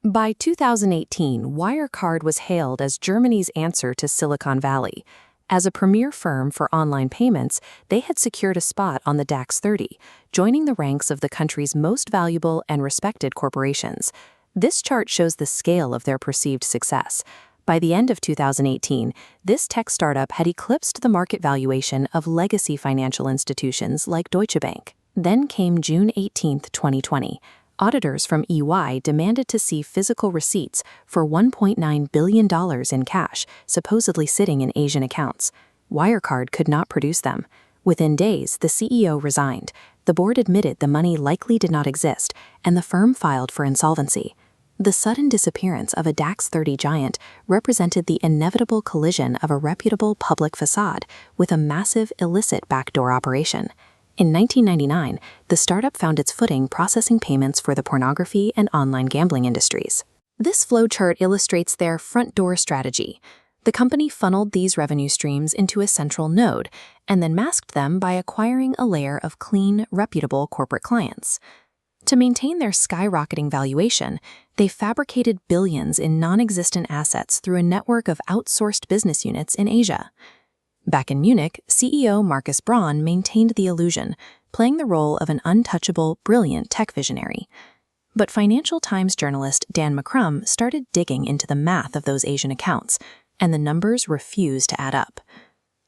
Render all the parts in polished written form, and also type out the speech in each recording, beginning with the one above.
By 2018, Wirecard was hailed as Germany's answer to Silicon Valley. As a premier firm for online payments, they had secured a spot on the DAX 30, joining the ranks of the country's most valuable and respected corporations. This chart shows the scale of their perceived success. By the end of 2018, this tech startup had eclipsed the market valuation of legacy financial institutions like Deutsche Bank. Then came June 18, 2020. Auditors from EY demanded to see physical receipts for $1.9 billion in cash, supposedly sitting in Asian accounts. Wirecard could not produce them. Within days, the CEO resigned. The board admitted the money likely did not exist, and the firm filed for insolvency. The sudden disappearance of a DAX 30 giant represented the inevitable collision of a reputable public facade with a massive illicit backdoor operation. In 1999, the startup found its footing processing payments for the pornography and online gambling industries. This flowchart illustrates their front door strategy. The company funneled these revenue streams into a central node and then masked them by acquiring a layer of clean, reputable corporate clients. To maintain their skyrocketing valuation, they fabricated billions in non-existent assets through a network of outsourced business units in Asia. Back in Munich, CEO Markus Braun maintained the illusion, playing the role of an untouchable, brilliant tech visionary. But Financial Times journalist Dan McCrum started digging into the math of those Asian accounts, and the numbers refused to add up.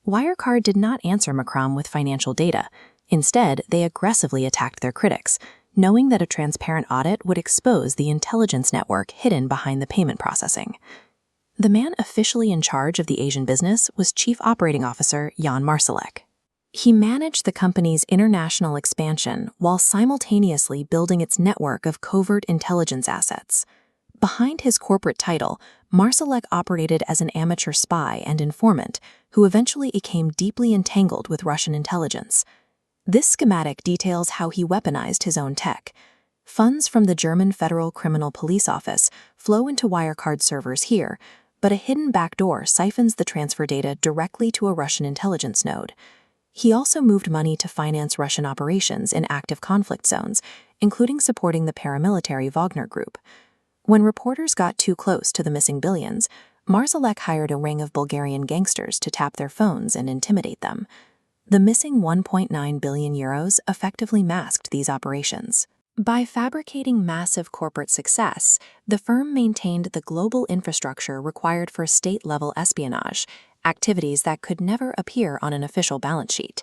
Wirecard did not answer McCrum with financial data. Instead, they aggressively attacked their critics, knowing that a transparent audit would expose the intelligence network hidden behind the payment processing. The man officially in charge of the Asian business was Chief Operating Officer Jan Marsalek. He managed the company's international expansion while simultaneously building its network of covert intelligence assets. Behind his corporate title, Marsalek operated as an amateur spy and informant who eventually became deeply entangled with Russian intelligence. This schematic details how he weaponized his own tech. Funds from the German Federal Criminal Police Office flow into Wirecard servers here, but a hidden backdoor siphons the transfer data directly to a Russian intelligence node. He also moved money to finance Russian operations in active conflict zones, including supporting the paramilitary Wagner Group. When reporters got too close to the missing billions, Marsalek hired a ring of Bulgarian gangsters to tap their phones and intimidate them. The missing 1.9 billion euros effectively masked these operations. By fabricating massive corporate success, the firm maintained the global infrastructure required for state-level espionage, activities that could never appear on an official balance sheet.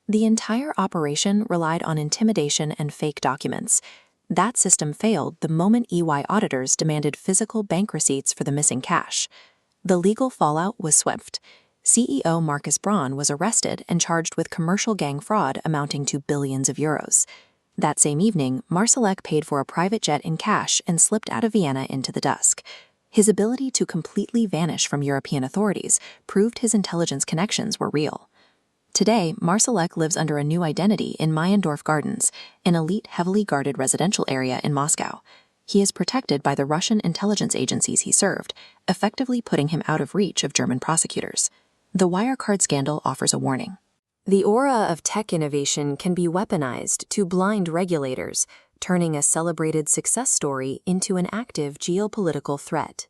The entire operation relied on intimidation and fake documents. That system failed the moment EY auditors demanded physical bank receipts for the missing cash. The legal fallout was swift. CEO Markus Braun was arrested and charged with commercial gang fraud amounting to billions of euros. That same evening, Marsalek paid for a private jet in cash and slipped out of Vienna into the dusk. His ability to completely vanish from European authorities proved his intelligence connections were real. Today, Marsalek lives under a new identity in Meyendorff Gardens, an elite, heavily guarded residential area in Moscow. He is protected by the Russian intelligence agencies he served, effectively putting him out of reach of German prosecutors. The Wirecard scandal offers a warning. The aura of tech innovation can be weaponized to blind regulators, turning a celebrated success story into an active geopolitical threat.